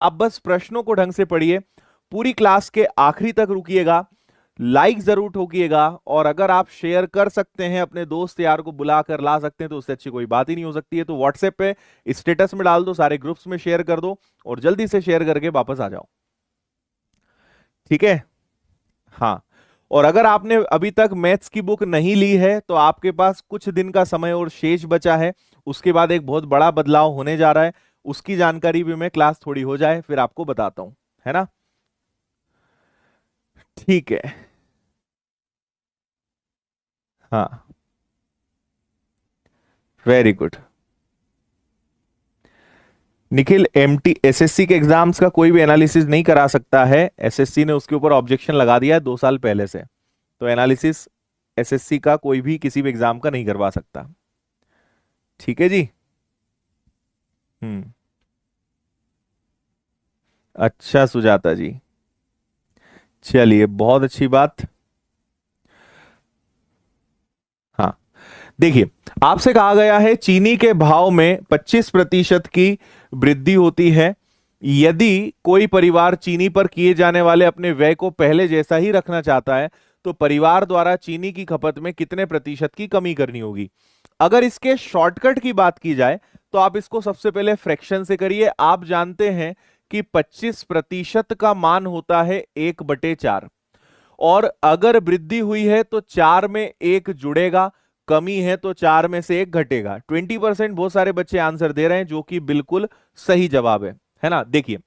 आप बस प्रश्नों को ढंग से पढ़िए, पूरी क्लास के आखिरी तक रुकिएगा, लाइक जरूर ठोकिएगा, और अगर आप शेयर कर सकते हैं, अपने दोस्त यार को बुला कर ला सकते हैं, तो उससे अच्छी कोई बात ही नहीं हो सकती है। तो व्हाट्सएप पे स्टेटस में डाल दो, सारे ग्रुप्स में शेयर कर दो, और जल्दी से शेयर करके वापस आ जाओ। ठीक है? हाँ। और अगर आपने अभी तक मैथ्स की बुक नहीं ली है तो आपके पास कुछ दिन का समय और शेष बचा है। उसके बाद एक बहुत बड़ा बदलाव होने जा रहा है, उसकी जानकारी भी मैं क्लास थोड़ी हो जाए फिर आपको बताता हूं, है ना? ठीक है। हाँ, very good. Nikhil, MT SSC के एग्जाम्स का कोई भी एनालिसिस नहीं करा सकता है, एसएससी ने उसके ऊपर ऑब्जेक्शन लगा दिया है 2 साल पहले से। तो एनालिसिस एसएससी का कोई भी किसी भी एग्जाम का नहीं करवा सकता। ठीक है जी। हम्म। अच्छा सुजाता जी, चलिए बहुत अच्छी बात। हाँ, देखिए, आपसे कहा गया है चीनी के भाव में 25% की वृद्धि होती है यदि कोई परिवार चीनी पर किए जाने वाले अपने व्यय को पहले जैसा ही रखना चाहता है, तो परिवार द्वारा चीनी की खपत में कितने प्रतिशत की कमी करनी होगी। अगर इसके शॉर्टकट की बात की जाए तो आप इसको सबसे पहले फ्रैक्शन से करिए। आप जानते हैं कि 25% का मान होता है 1/4, और अगर वृद्धि हुई है तो 4 में 1 जुड़ेगा, कमी है तो 4 में से 1 घटेगा। 20%, बहुत सारे बच्चे आंसर दे रहे हैं, जो कि बिल्कुल सही जवाब है ना? देखिए,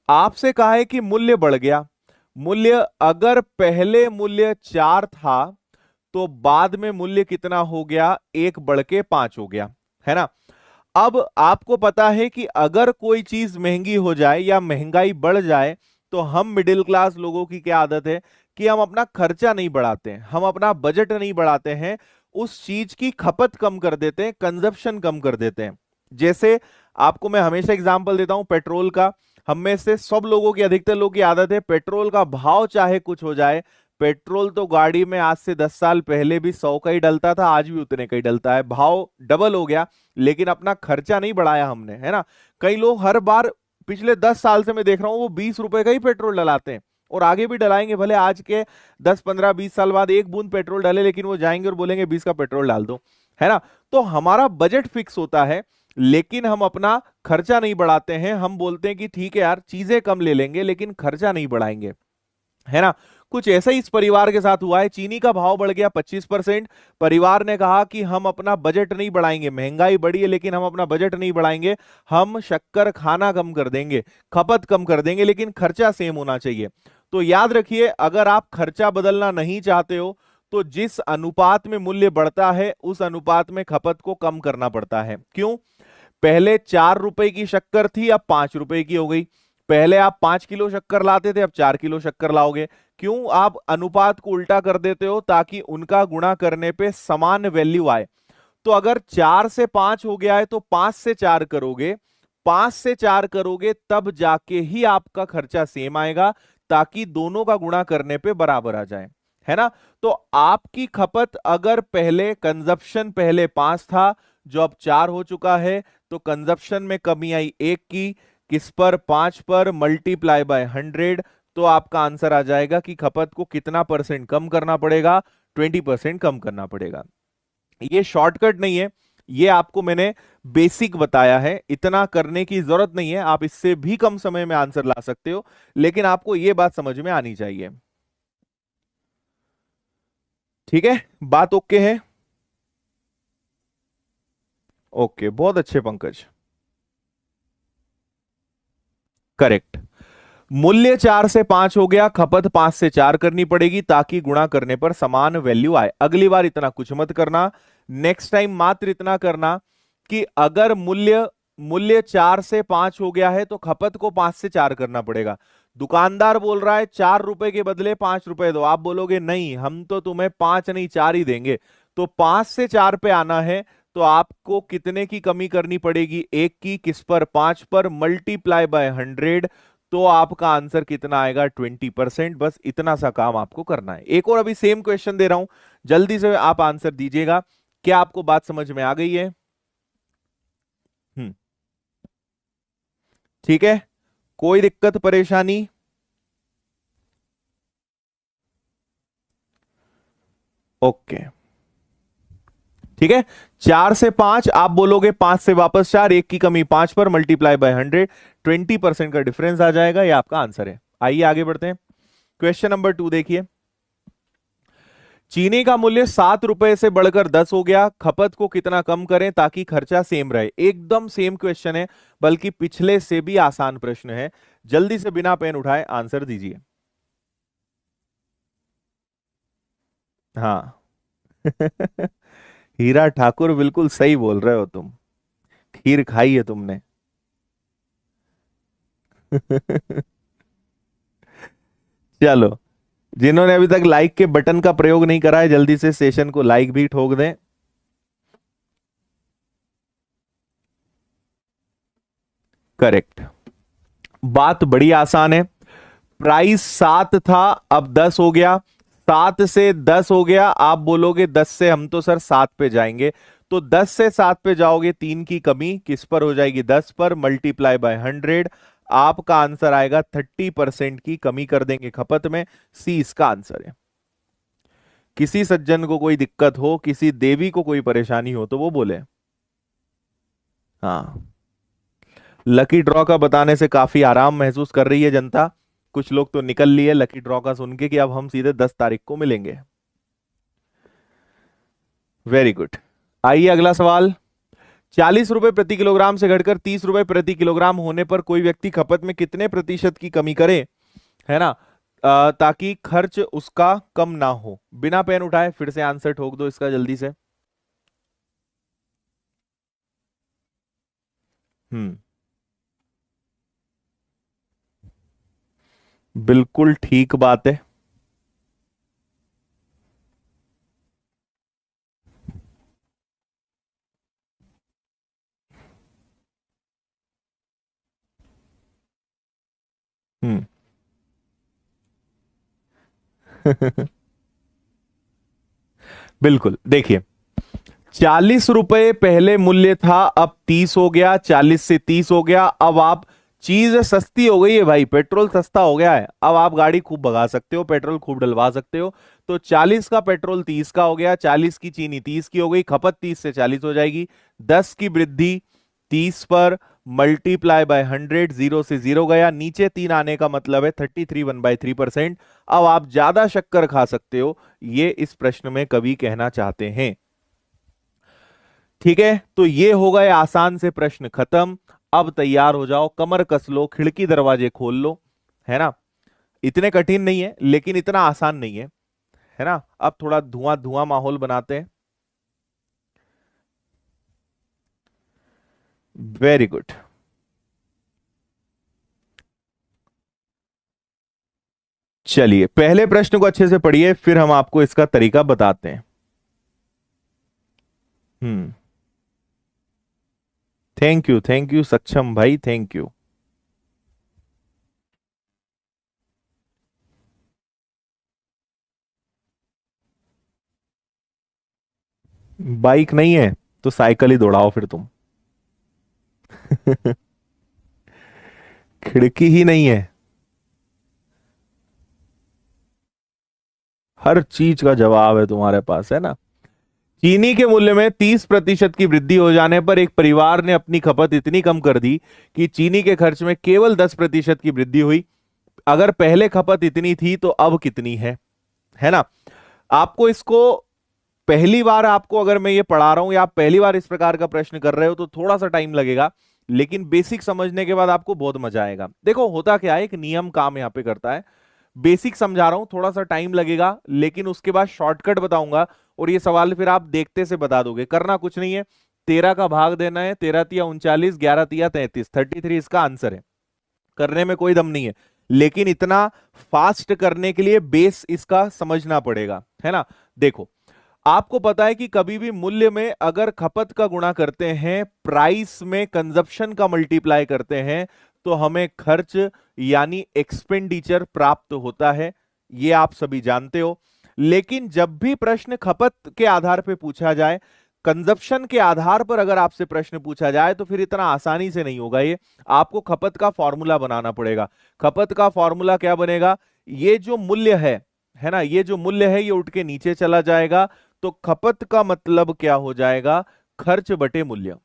आपसे कहा है कि मूल्य बढ़ गया। मूल्य, अगर पहले मूल्य 4 था तो बाद में मूल्य कितना हो गया? 1 बढ़ के 5 हो गया, है ना? अब आपको पता है कि अगर कोई चीज महंगी हो जाए या महंगाई बढ़ जाए तो हम मिडिल क्लास लोगों की क्या आदत है कि हम अपना खर्चा नहीं बढ़ाते हैं, हम अपना बजट नहीं बढ़ाते हैं, उस चीज की खपत कम कर देते हैं, कंजप्शन कम कर देते हैं। जैसे आपको मैं हमेशा एग्जांपल देता हूं पेट्रोल का। हम में से सब लोगों की, अधिकतर लोगों की आदत है, पेट्रोल का भाव चाहे कुछ हो जाए, पेट्रोल तो गाड़ी में आज से 10 साल पहले भी 100 का ही डलता था, आज भी उतने का ही डलता है, भाव डबल हो गया, लेकिन अपना खर्चा नहीं बढ़ाया हमने, है ना? कई लोग हर बार, पिछले 10 साल से मैं देख रहा हूं, वो 20 रुपए का ही पेट्रोल डलाते हैं, और आगे भी डलाएंगे। भले आज के 10 15 20 साल बाद एक बूंद पेट्रोल डाले, लेकिन वो जाएंगे और बोलेंगे 20 का पेट्रोल डाल दो, है ना? तो हमारा बजट फिक्स होता है, लेकिन हम अपना खर्चा नहीं बढ़ाते हैं। हम बोलते हैं कि ठीक है यार, चीजें कम ले लेंगे लेकिन खर्चा नहीं बढ़ाएंगे, है ना? कुछ ऐसा ही इस परिवार के साथ हुआ है। चीनी का भाव बढ़ गया 25%। परिवार ने कहा कि हम अपना बजट नहीं बढ़ाएंगे, महंगाई बढ़ी है लेकिन हम अपना बजट नहीं बढ़ाएंगे, हम शक्कर खाना कम कर देंगे, खपत कम कर देंगे, लेकिन खर्चा सेम होना चाहिए। तो याद रखिए, अगर आप खर्चा बदलना नहीं चाहते हो तो जिस अनुपात में मूल्य बढ़ता है उस अनुपात में खपत को कम करना पड़ता है। क्यों? पहले 4 रुपए की शक्कर थी, अब 5 रुपए की हो गई। पहले आप 5 किलो शक्कर लाते थे, अब 4 किलो शक्कर लाओगे। क्यों आप अनुपात को उल्टा कर देते हो? ताकि उनका गुणा करने पे समान वैल्यू आए। तो अगर 4 से 5 हो गया है तो 5 से 4 करोगे, 5 से 4 करोगे तब जाके ही आपका खर्चा सेम आएगा, ताकि दोनों का गुणा करने पे बराबर आ जाए, है ना? तो आपकी खपत, अगर पहले कंजप्शन पहले 5 था, जो अब 4 हो चुका है, तो कंजप्शन में कमी आई 1 की, किस पर? 5 पर, मल्टीप्लाई बाय 100। तो आपका आंसर आ जाएगा कि खपत को कितना परसेंट कम करना पड़ेगा? 20% कम करना पड़ेगा। ये शॉर्टकट नहीं है, ये आपको मैंने बेसिक बताया है, इतना करने की जरूरत नहीं है, आप इससे भी कम समय में आंसर ला सकते हो, लेकिन आपको ये बात समझ में आनी चाहिए। ठीक है, बात ओके है? ओके, बहुत अच्छे पंकज, करेक्ट। मूल्य 4 से 5 हो गया, खपत 5 से 4 करनी पड़ेगी ताकि गुणा करने पर समान वैल्यू आए। अगली बार इतना कुछ मत करना, नेक्स्ट टाइम मात्र इतना करना कि अगर मूल्य मूल्य 4 से 5 हो गया है तो खपत को 5 से 4 करना पड़ेगा। दुकानदार बोल रहा है 4 रुपए के बदले 5 रुपए दो, आप बोलोगे नहीं, हम तो तुम्हें 5 नहीं 4 ही देंगे। तो 5 से 4 पे आना है तो आपको कितने की कमी करनी पड़ेगी? 1 की, किस पर? 5 पर, मल्टीप्लाई बाय 100। तो आपका आंसर कितना आएगा? 20%। बस इतना सा काम आपको करना है। एक और अभी सेम क्वेश्चन दे रहा हूं, जल्दी से आप आंसर दीजिएगा। क्या आपको बात समझ में आ गई है? हम्म। ठीक है, कोई दिक्कत परेशानी? ओके, ठीक है। 4 से 5 आप बोलोगे, 5 से वापस 4, एक की कमी 5 पर, मल्टीप्लाई बाय 100, 20% का डिफरेंस आ जाएगा, ये आपका आंसर है। आइए आगे बढ़ते हैं। क्वेश्चन नंबर 2 देखिए। चीनी का मूल्य 7 रुपए से बढ़कर 10 हो गया, खपत को कितना कम करें ताकि खर्चा सेम रहे? एकदम सेम क्वेश्चन है, बल्कि पिछले से भी आसान प्रश्न है। जल्दी से बिना पेन उठाए आंसर दीजिए। हाँ। हीरा ठाकुर, बिल्कुल सही बोल रहे हो तुम। खीर खाई है तुमने। चलो, जिन्होंने अभी तक लाइक के बटन का प्रयोग नहीं करा है, जल्दी से सेशन को लाइक भी ठोक दें। करेक्ट। बात बड़ी आसान है। प्राइस 7 था, अब 10 हो गया। 7 से 10 हो गया, आप बोलोगे 10 से हम तो सर 7 पे जाएंगे। तो 10 से 7 पे जाओगे, 3 की कमी किस पर हो जाएगी? 10 पर, मल्टीप्लाई बाय 100। आपका आंसर आएगा 30% की कमी कर देंगे खपत में। सी इसका आंसर है। किसी सज्जन को कोई दिक्कत हो, किसी देवी को कोई परेशानी हो तो वो बोले। हाँ, लकी ड्रॉ का बताने से काफी आराम महसूस कर रही है जनता। कुछ लोग तो निकल लिए लकी ड्रॉ का सुन के कि अब हम सीधे 10 तारीख को मिलेंगे। Very good. आइए अगला सवाल। 40 रुपए प्रति किलोग्राम से घटकर 30 रुपए प्रति किलोग्राम होने पर कोई व्यक्ति खपत में कितने प्रतिशत की कमी करे, है ना, ताकि खर्च उसका कम ना हो? बिना पेन उठाए फिर से आंसर ठोक दो इसका जल्दी से। हम्म, बिल्कुल ठीक बात है। हम्म। बिल्कुल, देखिए, 40 रुपए पहले मूल्य था, अब 30 हो गया, 40 से 30 हो गया। अब आप, चीज सस्ती हो गई है भाई, पेट्रोल सस्ता हो गया है, अब आप गाड़ी खूब भगा सकते हो, पेट्रोल खूब डलवा सकते हो। तो 40 का पेट्रोल 30 का हो गया, 40 की चीनी 30 की हो गई, खपत 30 से 40 हो जाएगी। 10 की वृद्धि 30 पर, मल्टीप्लाई बाय 100, 0 से 0 गया, नीचे 3 आने का मतलब है 33 1/3%। अब आप ज्यादा शक्कर खा सकते हो, ये इस प्रश्न में कवि कहना चाहते हैं। ठीक है, तो ये हो गए आसान से प्रश्न खत्म। अब तैयार हो जाओ, कमर कस लो, खिड़की दरवाजे खोल लो, है ना। इतने कठिन नहीं है, लेकिन इतना आसान नहीं है ना। अब थोड़ा धुआं धुआं माहौल बनाते हैं। Very good. चलिए, पहले प्रश्न को अच्छे से पढ़िए, फिर हम आपको इसका तरीका बताते हैं। हम्म। थैंक यू सक्षम भाई, थैंक यू। बाइक नहीं है तो साइकिल ही दौड़ाओ फिर तुम। खिड़की ही नहीं है, हर चीज का जवाब है तुम्हारे पास, है ना। चीनी के मूल्य में 30% की वृद्धि हो जाने पर एक परिवार ने अपनी खपत इतनी कम कर दी कि चीनी के खर्च में केवल 10% की वृद्धि हुई। अगर पहले खपत इतनी थी तो अब कितनी है ना। आपको इसको, पहली बार आपको अगर मैं ये पढ़ा रहा हूं या आप पहली बार इस प्रकार का प्रश्न कर रहे हो तो थोड़ा सा टाइम लगेगा, लेकिन बेसिक समझने के बाद आपको बहुत मजा आएगा। देखो होता क्या है, एक नियम काम यहां पे करता है। बेसिक समझा रहा हूं, थोड़ा सा टाइम लगेगा, लेकिन उसके बाद शॉर्टकट बताऊंगा, और ये सवाल फिर आप देखते से बता दोगे। करना कुछ नहीं है, 13 का भाग देना है, 13 तिया 39, 11 तिया 33, 33 इसका आंसर है। करने में कोई दम नहीं है, लेकिन इतना फास्ट करने के लिए बेस इसका समझना पड़ेगा, है ना। देखो, आपको पता है कि कभी भी मूल्य में अगर खपत का गुणा करते हैं, प्राइस में कंजप्शन का मल्टीप्लाई करते हैं, तो हमें खर्च यानी एक्सपेंडिचर प्राप्त होता है। ये आप सभी जानते हो। लेकिन जब भी प्रश्न खपत के आधार पर पूछा जाए, कंजप्शन के आधार पर अगर आपसे प्रश्न पूछा जाए तो फिर इतना आसानी से नहीं होगा ये। आपको खपत का फॉर्मूला बनाना पड़ेगा। खपत का फॉर्मूला क्या बनेगा? ये जो मूल्य है ना, ये जो मूल्य है ये उठ के नीचे चला जाएगा, तो खपत का मतलब क्या हो जाएगा? खर्च बटे मूल्य।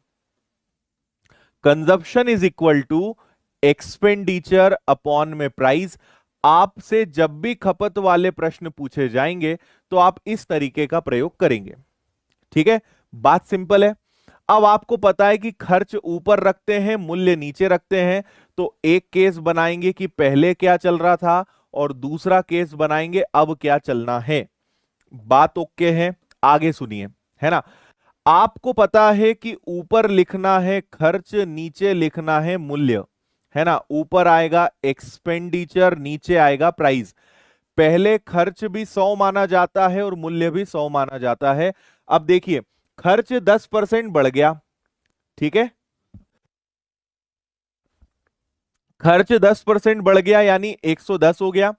Consumption is equal to expenditure upon में प्राइस। आपसे जब भी खपत वाले प्रश्न पूछे जाएंगे तो आप इस तरीके का प्रयोग करेंगे। ठीक है, बात सिंपल है। अब आपको पता है कि खर्च ऊपर रखते हैं, मूल्य नीचे रखते हैं, तो एक केस बनाएंगे कि पहले क्या चल रहा था और दूसरा केस बनाएंगे अब क्या चलना है। बात ओके है? आगे सुनिए, है ना। आपको पता है कि ऊपर लिखना है खर्च, नीचे लिखना है मूल्य, है ना। ऊपर आएगा एक्सपेंडिचर, नीचे आएगा प्राइस। पहले खर्च भी 100 माना जाता है और मूल्य भी 100 माना जाता है। अब देखिए, खर्च 10% बढ़ गया, ठीक है, खर्च 10% बढ़ गया यानी 110 हो गया,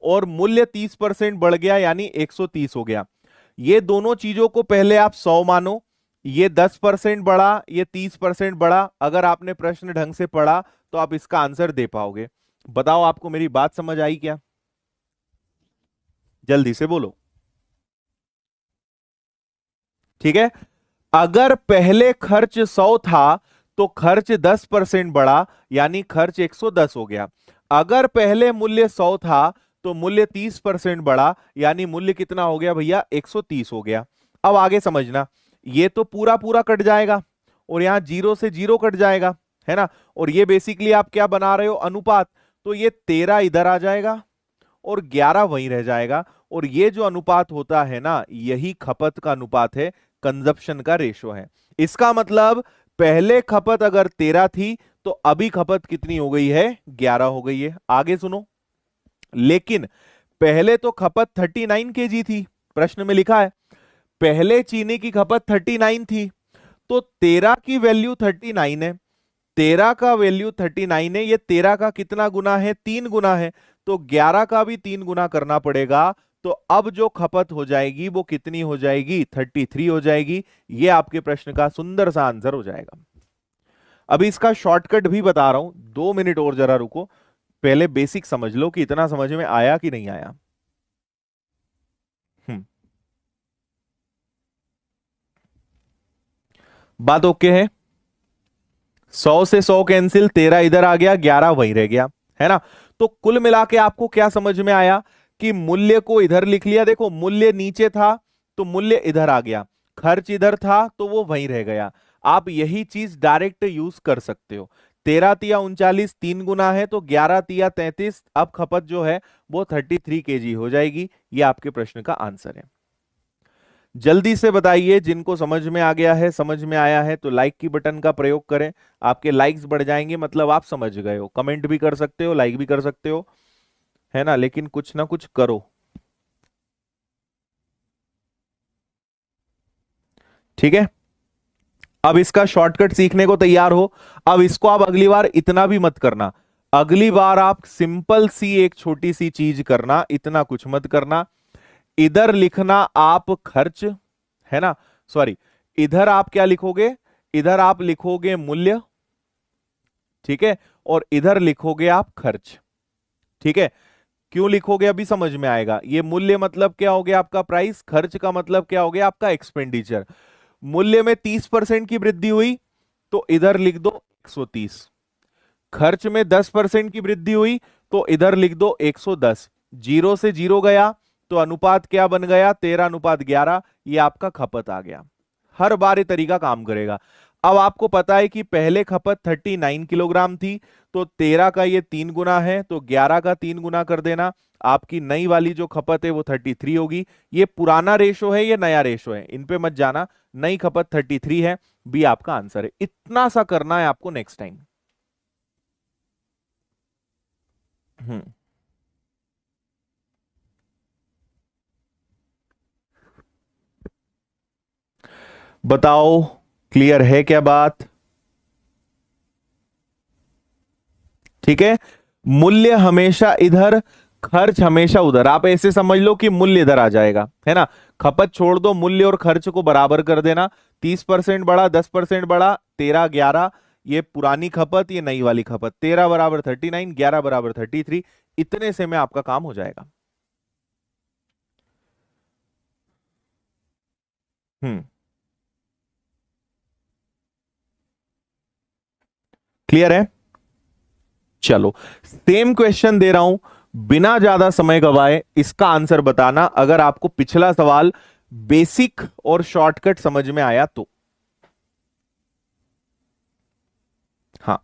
और मूल्य 30% बढ़ गया यानी 130 हो गया। ये दोनों चीजों को पहले आप 100 मानो, ये 10% बढ़ा, ये 30% बढ़ा। अगर आपने प्रश्न ढंग से पढ़ा तो आप इसका आंसर दे पाओगे। बताओ, आपको मेरी बात समझ आई क्या? जल्दी से बोलो। ठीक है, अगर पहले खर्च 100 था तो खर्च 10% बढ़ा यानी खर्च 110 हो गया। अगर पहले मूल्य 100 था तो मूल्य 30% बढ़ा यानी मूल्य कितना हो गया भैया? 130 हो गया। अब आगे समझना, ये तो पूरा पूरा कट जाएगा और यहां जीरो से जीरो कट जाएगा, है ना। और ये बेसिकली आप क्या बना रहे हो? अनुपात। तो ये 13 इधर आ जाएगा और 11 वहीं रह जाएगा। और ये जो अनुपात होता है ना, यही खपत का अनुपात है, कंजप्शन का रेशो है। इसका मतलब पहले खपत अगर 13 थी तो अभी खपत कितनी हो गई है? 11 हो गई है। आगे सुनो, लेकिन पहले तो खपत 39 केजी थी, प्रश्न में लिखा है पहले चीनी की खपत 39 थी, तो 13 की वैल्यू 39 है, 13 का वैल्यू 39 है, ये 13 का कितना गुना है? 3 गुना है, तो 11 का भी 3 गुना करना पड़ेगा। तो अब जो खपत हो जाएगी वो कितनी हो जाएगी? 33 हो जाएगी। ये आपके प्रश्न का सुंदर सा आंसर हो जाएगा। अभी इसका शॉर्टकट भी बता रहा हूं, 2 मिनट और जरा रुको, पहले बेसिक समझ लो कि इतना समझ में आया कि नहीं आया। हम्म, बात ओके है? 100 से 100 कैंसिल, 13 इधर आ गया, 11 वहीं रह गया, है ना। तो कुल मिला के आपको क्या समझ में आया? कि मूल्य को इधर लिख लिया, देखो मूल्य नीचे था तो मूल्य इधर आ गया, खर्च इधर था तो वो वहीं रह गया। आप यही चीज डायरेक्ट यूज कर सकते हो। 13 तिया 39, 3 गुना है, तो 11 तिया 33, अब खपत जो है वो 33 केजी हो जाएगी। ये आपके प्रश्न का आंसर है। जल्दी से बताइए, जिनको समझ में आ गया है, समझ में आया है तो लाइक की बटन का प्रयोग करें। आपके लाइक्स बढ़ जाएंगे मतलब आप समझ गए हो। कमेंट भी कर सकते हो, लाइक भी कर सकते हो, है ना, लेकिन कुछ ना कुछ करो। ठीक है, अब इसका शॉर्टकट सीखने को तैयार हो। अब इसको आप अगली बार इतना भी मत करना, अगली बार आप सिंपल सी एक छोटी सी चीज करना, इतना कुछ मत करना। इधर लिखना आप खर्च, है ना, सॉरी, इधर आप क्या लिखोगे? इधर आप लिखोगे मूल्य, ठीक है, और इधर लिखोगे आप खर्च। ठीक है, क्यों लिखोगे अभी समझ में आएगा। ये मूल्य मतलब क्या हो गया? आपका प्राइस। खर्च का मतलब क्या हो गया? आपका एक्सपेंडिचर। मूल्य में 30% की वृद्धि हुई तो इधर लिख दो 130। खर्च में 10% की वृद्धि हुई तो इधर लिख दो 110। जीरो से जीरो गया तो अनुपात क्या बन गया? 13:11। ये आपका खपत आ गया। हर बार ये तरीका काम करेगा। अब आपको पता है कि पहले खपत 39 किलोग्राम थी, तो 13 का ये 3 गुना है, तो 11 का 3 गुना कर देना। आपकी नई वाली जो खपत है वो 33 होगी। ये पुराना रेशो है, ये नया रेशो है, इन पे मत जाना। नई खपत 33 है, बी आपका आंसर है। इतना सा करना है आपको नेक्स्ट टाइम। हम्म, बताओ, क्लियर है क्या बात? ठीक है, मूल्य हमेशा इधर, खर्च हमेशा उधर, आप ऐसे समझ लो कि मूल्य इधर आ जाएगा, है ना। खपत छोड़ दो, मूल्य और खर्च को बराबर कर देना। 30% बढ़ा, 10% बढ़ा, 13, 11, ये पुरानी खपत, ये नई वाली खपत, 13 बराबर 39, 11 बराबर 33, इतने से में आपका काम हो जाएगा। हम्म। क्लियर है। चलो, सेम क्वेश्चन दे रहा हूं, बिना ज्यादा समय गवाए इसका आंसर बताना, अगर आपको पिछला सवाल बेसिक और शॉर्टकट समझ में आया तो। हाँ,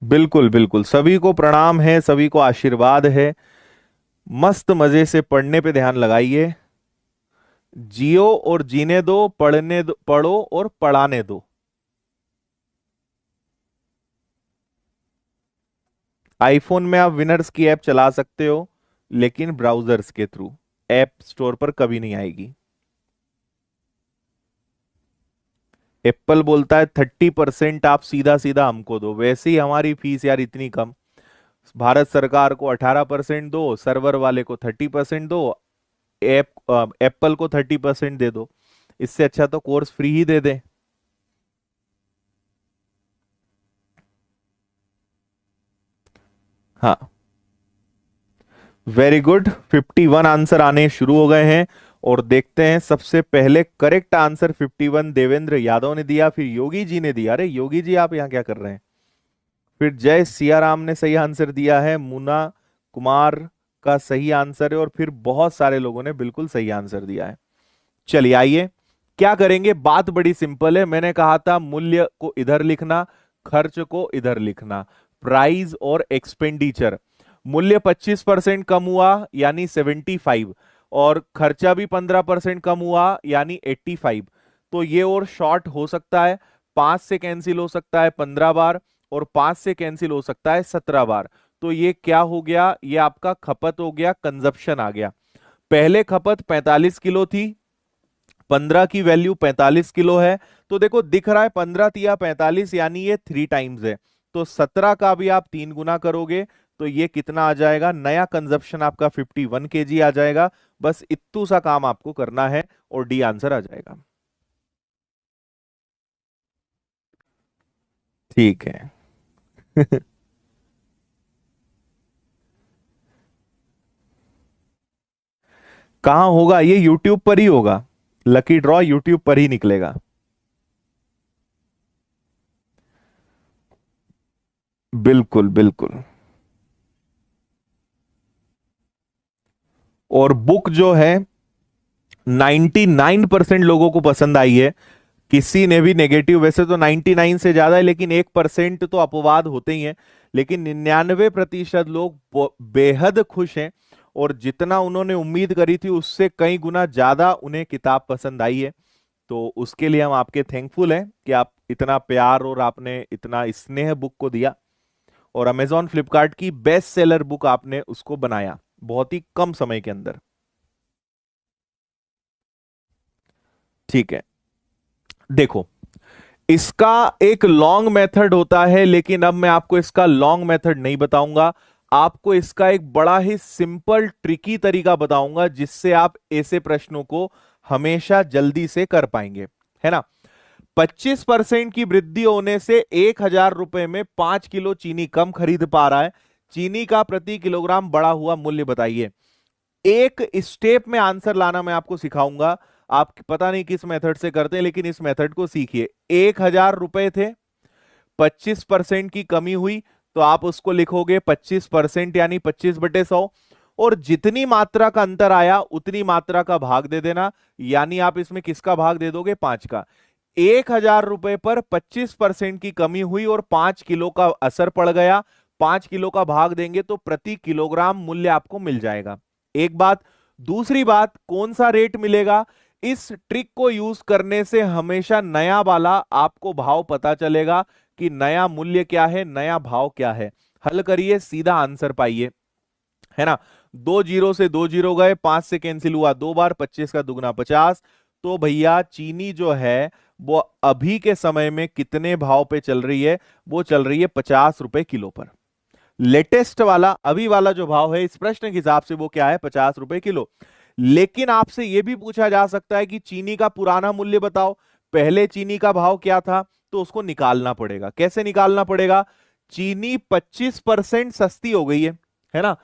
बिल्कुल बिल्कुल, सभी को प्रणाम है, सभी को आशीर्वाद है। मस्त मजे से पढ़ने पे ध्यान लगाइए। जियो और जीने दो, पढ़ने दो, पढ़ो और पढ़ाने दो। आईफोन में आप विनर्स की ऐप चला सकते हो, लेकिन ब्राउजर्स के थ्रू, ऐप स्टोर पर कभी नहीं आएगी। एप्पल बोलता है 30% आप सीधा सीधा हमको दो, वैसे ही हमारी फीस यार इतनी कम। भारत सरकार को 18% दो, सर्वर वाले को 30% दो, एप्पल को 30% दे दो। इससे अच्छा तो कोर्स फ्री ही दे दे। हाँ, वेरी गुड, 51 आंसर आने शुरू हो गए हैं। और देखते हैं, सबसे पहले करेक्ट आंसर 51 देवेंद्र यादव ने दिया, फिर योगी जी ने दिया। अरे योगी जी, आप यहाँ क्या कर रहे हैं। फिर जय सियाराम ने सही आंसर दिया है, मुना कुमार का सही आंसर है, और फिर बहुत सारे लोगों ने बिल्कुल सही आंसर दिया है। चलिए आइए, क्या करेंगे, बात बड़ी सिंपल है। मैंने कहा था मूल्य को इधर लिखना, खर्च को इधर लिखना, प्राइस और एक्सपेंडिचर। मूल्य 25% कम हुआ यानी 75, और खर्चा भी 15% कम हुआ यानी 85। तो ये और शॉर्ट हो सकता है, 5 से कैंसिल हो सकता है 15 बार, और 5 से कैंसिल हो सकता है 17 बार। तो ये क्या हो गया, ये आपका खपत हो गया, कंजप्शन आ गया। पहले खपत 45 किलो थी, 15 की वैल्यू 45 किलो है। तो देखो दिख रहा है 15 तिया 45, यानी ये 3 टाइम्स है। तो 17 का भी आप 3 गुना करोगे, तो ये कितना आ जाएगा, नया कंजप्शन आपका 51 kg आ जाएगा। बस इत्तू सा काम आपको करना है और डी आंसर आ जाएगा। ठीक है। कहाँ होगा, ये यूट्यूब पर ही होगा। लकी ड्रॉ यूट्यूब पर ही निकलेगा। बिल्कुल बिल्कुल। और बुक जो है 99% लोगों को पसंद आई है। किसी ने भी नेगेटिव, वैसे तो 99 से ज्यादा है, लेकिन 1% तो अपवाद होते ही हैं। लेकिन 99% लोग बेहद खुश हैं, और जितना उन्होंने उम्मीद करी थी उससे कई गुना ज्यादा उन्हें किताब पसंद आई है। तो उसके लिए हम आपके थैंकफुल हैं कि आप इतना प्यार और आपने इतना स्नेह बुक को दिया, और अमेजॉन फ्लिपकार्ट की बेस्ट सेलर बुक आपने उसको बनाया बहुत ही कम समय के अंदर। ठीक है, देखो, इसका एक लॉन्ग मेथड होता है, लेकिन अब मैं आपको इसका लॉन्ग मेथड नहीं बताऊंगा। आपको इसका एक बड़ा ही सिंपल ट्रिकी तरीका बताऊंगा, जिससे आप ऐसे प्रश्नों को हमेशा जल्दी से कर पाएंगे, है ना। 25% की वृद्धि होने से 1,000 रुपए में 5 किलो चीनी कम खरीद पा रहा है। चीनी का प्रति किलोग्राम बढ़ा हुआ मूल्य बताइए। एक स्टेप में आंसर लाना मैं आपको सिखाऊंगा। आप पता नहीं किस मेथड से करते हैं, लेकिन इस मेथड को सीखिए। 1,000 रुपए थे, 25% की कमी हुई, तो आप उसको लिखोगे 25% यानी 25/100, और जितनी मात्रा का अंतर आया उतनी मात्रा का भाग दे देना। यानी आप इसमें किसका भाग दे दोगे, 5 का। 1,000 रुपए पर 25% की कमी हुई और 5 किलो का असर पड़ गया, 5 किलो का भाग देंगे तो प्रति किलोग्राम मूल्य आपको मिल जाएगा। एक बात। दूसरी बात, कौन सा रेट मिलेगा, इस ट्रिक को यूज करने से हमेशा नया वाला आपको भाव पता चलेगा कि नया मूल्य क्या है, नया भाव क्या है। हल करिए, सीधा आंसर पाइए, है ना। 2 जीरो से 2 जीरो गए, 5 से कैंसिल हुआ 2 बार, 25 का दुगना 50। तो भैया चीनी जो है वो अभी के समय में कितने भाव पे चल रही है, वो चल रही है 50 रुपए किलो पर। लेटेस्ट वाला अभी वाला जो भाव है इस प्रश्न के हिसाब से वो क्या है, 50 रुपए किलो। लेकिन आपसे यह भी पूछा जा सकता है कि चीनी का पुराना मूल्य बताओ, पहले चीनी का भाव क्या था, तो उसको निकालना पड़ेगा। कैसे निकालना पड़ेगा? चीनी 25% सस्ती हो गई है ना,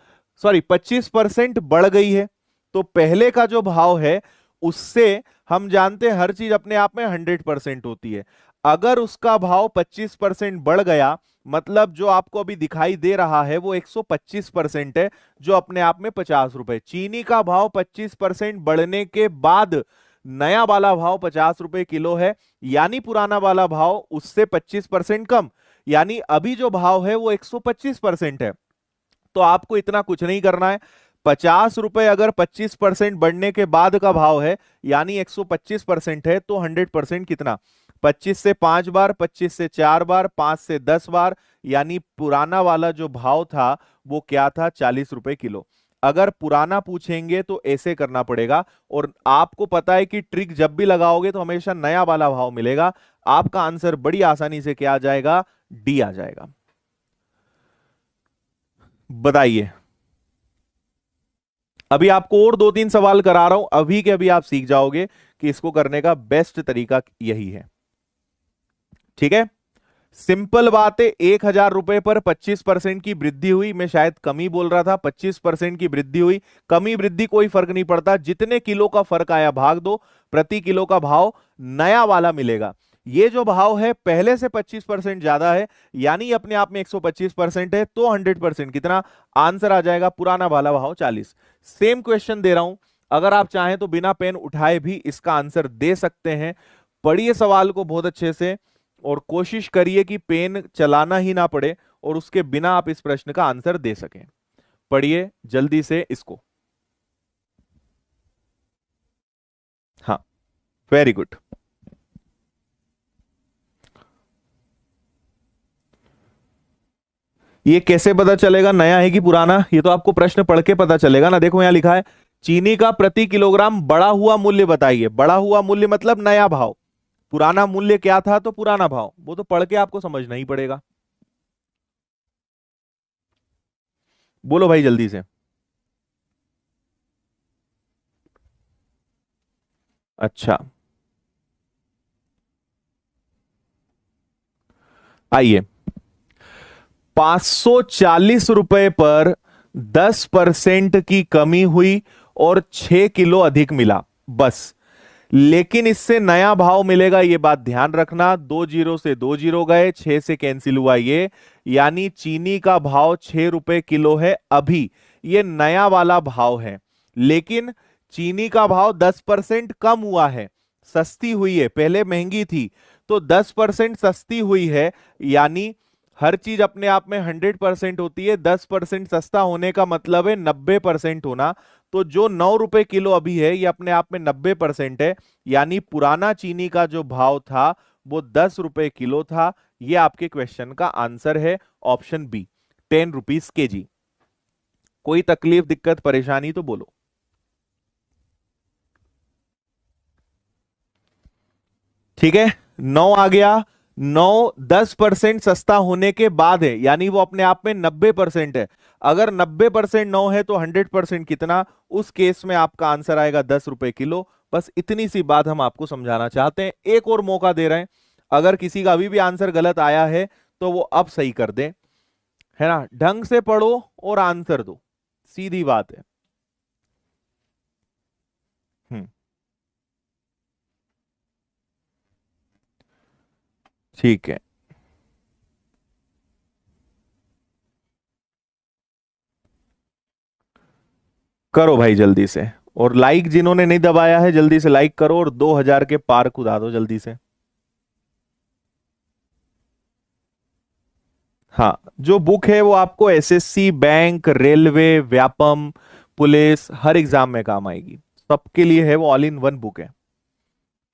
सॉरी 25% बढ़ गई है। तो पहले का जो भाव है उससे हम जानते हैं हर चीज अपने आप में 100% होती है। अगर उसका भाव 25% बढ़ गया, मतलब जो आपको अभी दिखाई दे रहा है वो 125% है, जो अपने आप में 50 रुपए। चीनी का भाव 25% बढ़ने के बाद नया वाला भाव 50 रुपए किलो है, यानी पुराना वाला भाव उससे 25% कम, यानी अभी जो भाव है वो 125% है। तो आपको इतना कुछ नहीं करना है। 50 रुपए अगर 25% बढ़ने के बाद का भाव है, यानी 125% है, तो 100% कितना? 25 से 5 बार, 25 से 4 बार, 5 से 10 बार, यानी पुराना वाला जो भाव था वो क्या था? 40 रुपए किलो। अगर पुराना पूछेंगे तो ऐसे करना पड़ेगा, और आपको पता है कि ट्रिक जब भी लगाओगे तो हमेशा नया वाला भाव मिलेगा। आपका आंसर बड़ी आसानी से क्या आ जाएगा? डी आ जाएगा। बताइए। अभी आपको और 2-3 सवाल करा रहा हूं, अभी के अभी आप सीख जाओगे कि इसको करने का बेस्ट तरीका यही है। ठीक है, सिंपल बात है। 1,000 रुपए पर 25% की वृद्धि हुई, मैं शायद कमी बोल रहा था, 25% की वृद्धि हुई। कमी वृद्धि कोई फर्क नहीं पड़ता, जितने किलो का फर्क आया भाग दो, प्रति किलो का भाव नया वाला मिलेगा। ये जो भाव है पहले से 25% ज्यादा है, यानी अपने आप में 125% है, तो 100% कितना? आंसर आ जाएगा पुराना वाला भाव 40। सेम क्वेश्चन दे रहा हूं, अगर आप चाहें तो बिना पेन उठाए भी इसका आंसर दे सकते हैं। पढ़िए सवाल को बहुत अच्छे से, और कोशिश करिए कि पेन चलाना ही ना पड़े, और उसके बिना आप इस प्रश्न का आंसर दे सकें। पढ़िए जल्दी से इसको। हाँ, वेरी गुड। ये कैसे पता चलेगा नया है कि पुराना? ये तो आपको प्रश्न पढ़ के पता चलेगा ना। देखो यहां लिखा है चीनी का प्रति किलोग्राम बढ़ा हुआ मूल्य बताइए। बढ़ा हुआ मूल्य मतलब नया भाव। पुराना मूल्य क्या था? तो पुराना भाव, वो तो पढ़ के आपको समझना ही पड़ेगा। बोलो भाई जल्दी से। अच्छा, आइए। 540 रुपए पर 10% की कमी हुई और 6 किलो अधिक मिला, बस। लेकिन इससे नया भाव मिलेगा, ये बात ध्यान रखना। 2 जीरो से 2 जीरो गए, 6 से कैंसिल हुआ ये, यानी चीनी का भाव 6 रुपए किलो है अभी। ये नया वाला भाव है, लेकिन चीनी का भाव 10% कम हुआ है, सस्ती हुई है। पहले महंगी थी, तो 10% सस्ती हुई है, यानी हर चीज अपने आप में 100% होती है। 10% सस्ता होने का मतलब है 90% होना। तो जो 9 रुपए किलो अभी है, ये अपने आप में 90% है, यानी पुराना चीनी का जो भाव था वो 10 रुपए किलो था। ये आपके क्वेश्चन का आंसर है, ऑप्शन बी, 10 रुपीज kg। कोई तकलीफ, दिक्कत, परेशानी तो बोलो। ठीक है, 9 आ गया। 9 10% सस्ता होने के बाद है, यानी वो अपने आप में 90% है। अगर 90% 9 है तो 100% कितना? उस केस में आपका आंसर आएगा 10 रुपए किलो। बस इतनी सी बात हम आपको समझाना चाहते हैं। एक और मौका दे रहे हैं, अगर किसी का अभी भी आंसर गलत आया है तो वो अब सही कर दे, है ना। ढंग से पढ़ो और आंसर दो, सीधी बात है। हम्म, ठीक है। करो भाई जल्दी से, और लाइक जिन्होंने नहीं दबाया है जल्दी से लाइक करो, और 2,000 के पार कूदा दो जल्दी से। हाँ, जो बुक है वो आपको SSC, bank, railway, Vyapam, police, हर एग्जाम में काम आएगी। सबके लिए है, वो ऑल इन वन बुक है,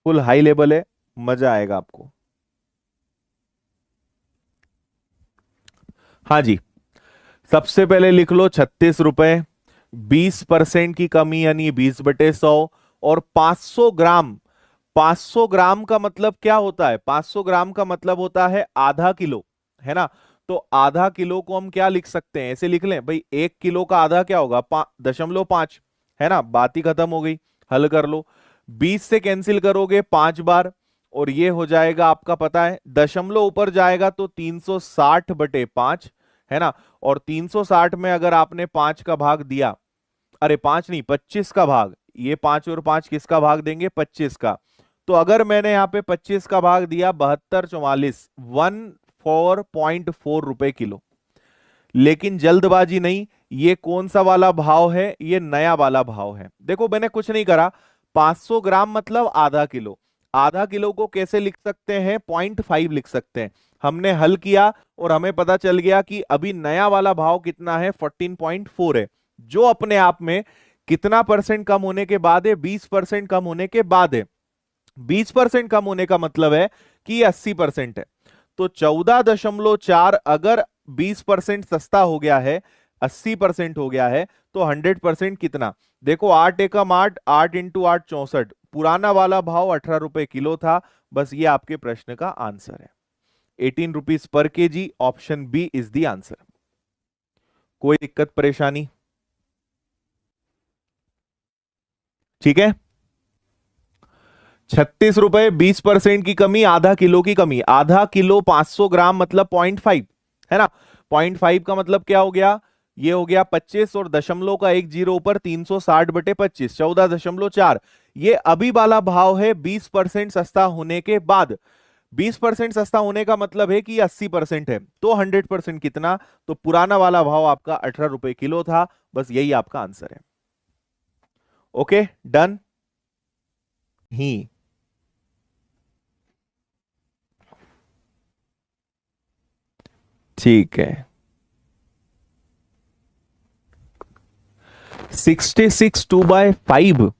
फुल हाई लेवल है, मजा आएगा आपको। हाँ जी, सबसे पहले लिख लो 36 रुपए। 20% की कमी, यानी 20/100। और 500 ग्राम, 500 ग्राम का मतलब क्या होता है? 500 ग्राम का मतलब होता है ½ किलो, है ना। तो आधा किलो को हम क्या लिख सकते हैं, ऐसे लिख लें भाई, 1 किलो का आधा क्या होगा, 0.5, है ना, बात ही खत्म हो गई। हल कर लो, 20 से कैंसिल करोगे 5 बार, और ये हो जाएगा आपका, पता है दशमलव ऊपर जाएगा तो 360/5, है ना। और 360 में अगर आपने 5 का भाग दिया, अरे 5 नहीं 25 का भाग, ये 5 और 5 किसका भाग देंगे, 25 का। तो अगर मैंने यहाँ पे 25 का भाग दिया 7244, 14.4 रुपए किलो। लेकिन जल्दबाजी नहीं, ये कौन सा वाला भाव है, ये नया वाला भाव है। देखो मैंने कुछ नहीं करा, 500 ग्राम मतलब आधा किलो, आधा किलो को कैसे लिख सकते हैं, 0.5 लिख सकते हैं। हमने हल किया और हमें पता चल गया कि अभी नया वाला भाव कितना है, 14.4 है, जो अपने आप में कितना परसेंट कम होने के बाद है, 20% कम होने के बाद है। 20% कम होने का मतलब है कि ये 80% है। तो 14.4 अगर 20% सस्ता हो गया है, 80% हो गया है, तो 100% कितना, देखो 8 एकम 8, 8 इंटू 8 64, पुराना वाला भाव 18 रुपए किलो था। बस ये आपके प्रश्न का आंसर है, 18 rupees per KG, option B is the answer. कोई दिक्कत परेशानी, ठीक है। 36 रुपए, 20% की कमी, आधा किलो की कमी, आधा किलो 500 ग्राम मतलब 0.5, है ना। 0.5 का मतलब क्या हो गया, ये हो गया 25, और दशमलव का 1 जीरो ऊपर 360/25, 14.4। ये अभी वाला भाव है 20% सस्ता होने के बाद। 20% सस्ता होने का मतलब है कि 80% है, तो 100% कितना, तो पुराना वाला भाव आपका 18 रुपए किलो था। बस यही आपका आंसर है। ओके डन ही, ठीक है। 66 2/5,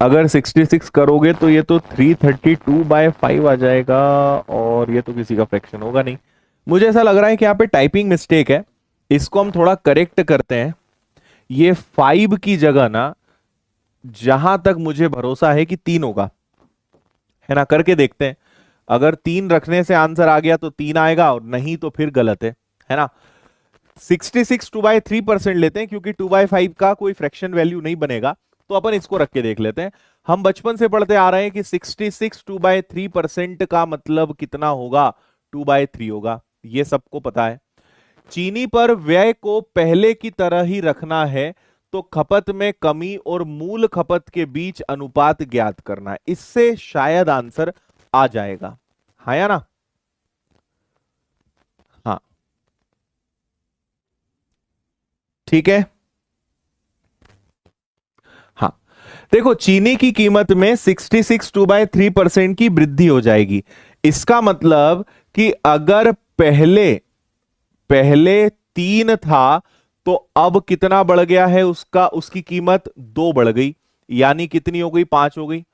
अगर 66 करोगे तो ये तो 332/5 आ जाएगा, और ये तो किसी का फ्रैक्शन होगा नहीं। मुझे ऐसा लग रहा है कि यहाँ पे टाइपिंग मिस्टेक है, इसको हम थोड़ा करेक्ट करते हैं। ये 5 की जगह ना, जहां तक मुझे भरोसा है कि 3 होगा, है ना, करके देखते हैं। अगर 3 रखने से आंसर आ गया तो 3 आएगा, और नहीं तो फिर गलत है ना। 66 2/3% लेते हैं, क्योंकि 2/5 का कोई फ्रैक्शन वैल्यू नहीं बनेगा, तो अपन इसको रख के देख लेते हैं। हम बचपन से पढ़ते आ रहे हैं कि 66 2/3% का मतलब कितना होगा, 2/3 होगा, ये सबको पता है। चीनी पर व्यय को पहले की तरह ही रखना है, तो खपत में कमी और मूल खपत के बीच अनुपात ज्ञात करना है, इससे शायद आंसर आ जाएगा, हाँ या ना। हाँ ठीक है। हाँ देखो, चीनी की कीमत में 66 2/3% की वृद्धि हो जाएगी। इसका मतलब कि अगर पहले पहले 3 था, तो अब कितना बढ़ गया है उसका, उसकी कीमत 2 बढ़ गई, यानी कितनी हो गई, 5 हो गई।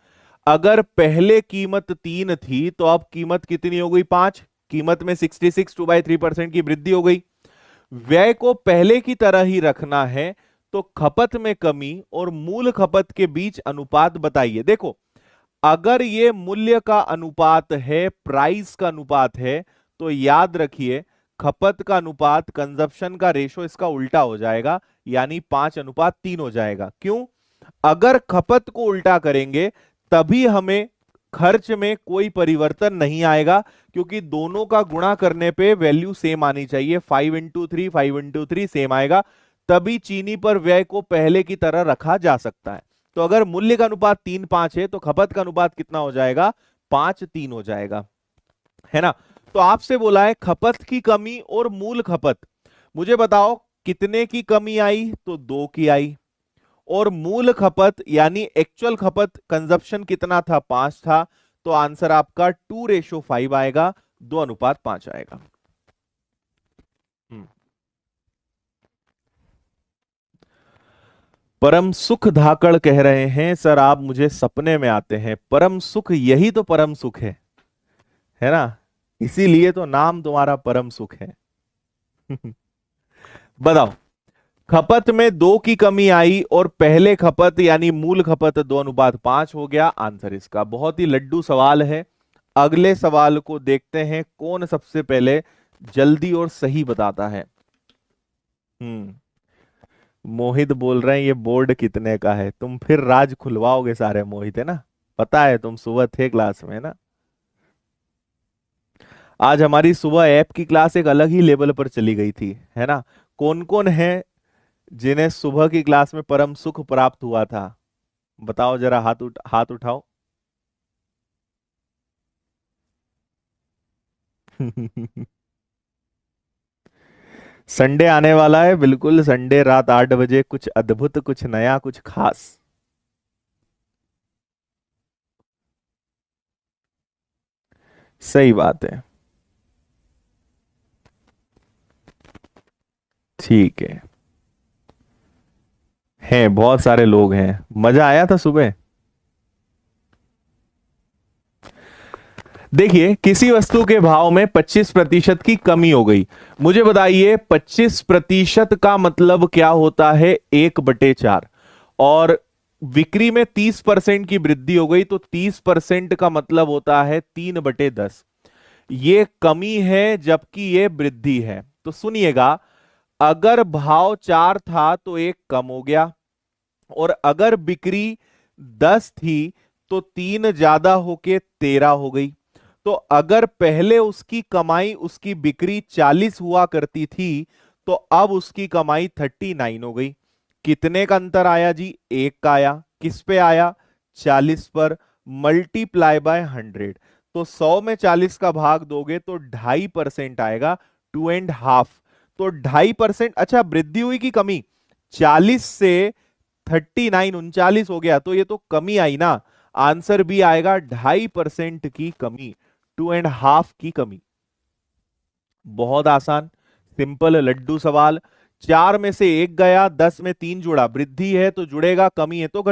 अगर पहले कीमत 3 थी, तो अब कीमत कितनी हो गई, 5। कीमत में 66 2/3% की वृद्धि हो गई। व्यय को पहले की तरह ही रखना है, तो खपत में कमी और मूल खपत के बीच अनुपात बताइए। देखो, अगर ये मूल्य का अनुपात है, प्राइस का अनुपात है, तो याद रखिए खपत का अनुपात, कंजप्शन का रेशो इसका उल्टा हो जाएगा, यानी 5:3 हो जाएगा। क्यों, अगर खपत को उल्टा करेंगे तभी हमें खर्च में कोई परिवर्तन नहीं आएगा, क्योंकि दोनों का गुणा करने पे वैल्यू सेम आनी चाहिए, 5 × 3, 5 × 3 सेम आएगा, तभी चीनी पर व्यय को पहले की तरह रखा जा सकता है। तो अगर मूल्य का अनुपात 3:5 है, तो खपत का अनुपात कितना हो जाएगा, 5:3 हो जाएगा, है ना। तो आपसे बोला है खपत की कमी और मूल खपत, मुझे बताओ कितने की कमी आई, तो 2 की आई, और मूल खपत यानी एक्चुअल खपत, कंजप्शन कितना था, 5 था, तो आंसर आपका 2:5 आएगा, 2:5 आएगा। हम्म। परम सुख धाकड़ कह रहे हैं, सर आप मुझे सपने में आते हैं, परम सुख यही तो परम सुख है ना, इसीलिए तो नाम तुम्हारा परम सुख है। बताओ, खपत में 2 की कमी आई और पहले खपत यानी मूल खपत 2:5 हो गया। आंसर इसका बहुत ही लड्डू सवाल है। अगले सवाल को देखते हैं, कौन सबसे पहले जल्दी और सही बताता है। हम्म। मोहित बोल रहे हैं ये बोर्ड कितने का है, तुम फिर राज खुलवाओगे सारे मोहित, है ना? पता है, तुम सुबह थे क्लास में ना। आज हमारी सुबह ऐप की क्लास एक अलग ही लेवल पर चली गई थी, है ना? कौन कौन है जिन्हें सुबह की क्लास में परम सुख प्राप्त हुआ था? बताओ जरा, हाथ उठाओ। संडे आने वाला है, बिल्कुल संडे रात 8 बजे, कुछ अद्भुत, कुछ नया, कुछ खास। सही बात ठीक है बहुत सारे लोग हैं, मजा आया था सुबह। देखिए, किसी वस्तु के भाव में 25% की कमी हो गई। मुझे बताइए 25% का मतलब क्या होता है? 1/4। और बिक्री में 30% की वृद्धि हो गई तो 30% का मतलब होता है 3/10। ये कमी है जबकि ये वृद्धि है। तो सुनिएगा, अगर भाव 4 था तो एक कम हो गया, और अगर बिक्री 10 थी तो 3 ज्यादा होके 13 हो गई। तो अगर पहले उसकी कमाई, उसकी बिक्री 40 हुआ करती थी, तो अब उसकी कमाई 39 हो गई। कितने का अंतर आया जी? एक का आया। किस पे आया? 40 पर। Multiply by 100। तो 100 में 40 का भाग दोगे तो 2.5% आएगा। 2.5। तो 2.5%। अच्छा, वृद्धि हुई कि कमी? 40 से 39 39 हो गया, तो ये तो कमी आई ना। आंसर भी आएगा 2.5% की कमी, 2.5 की कमी। बहुत आसान, सिंपल लड्डू सवाल। 4 में से एक गया, 10 में 3 जुड़ा, वृद्धि है तो जुड़ेगा, कमी है तो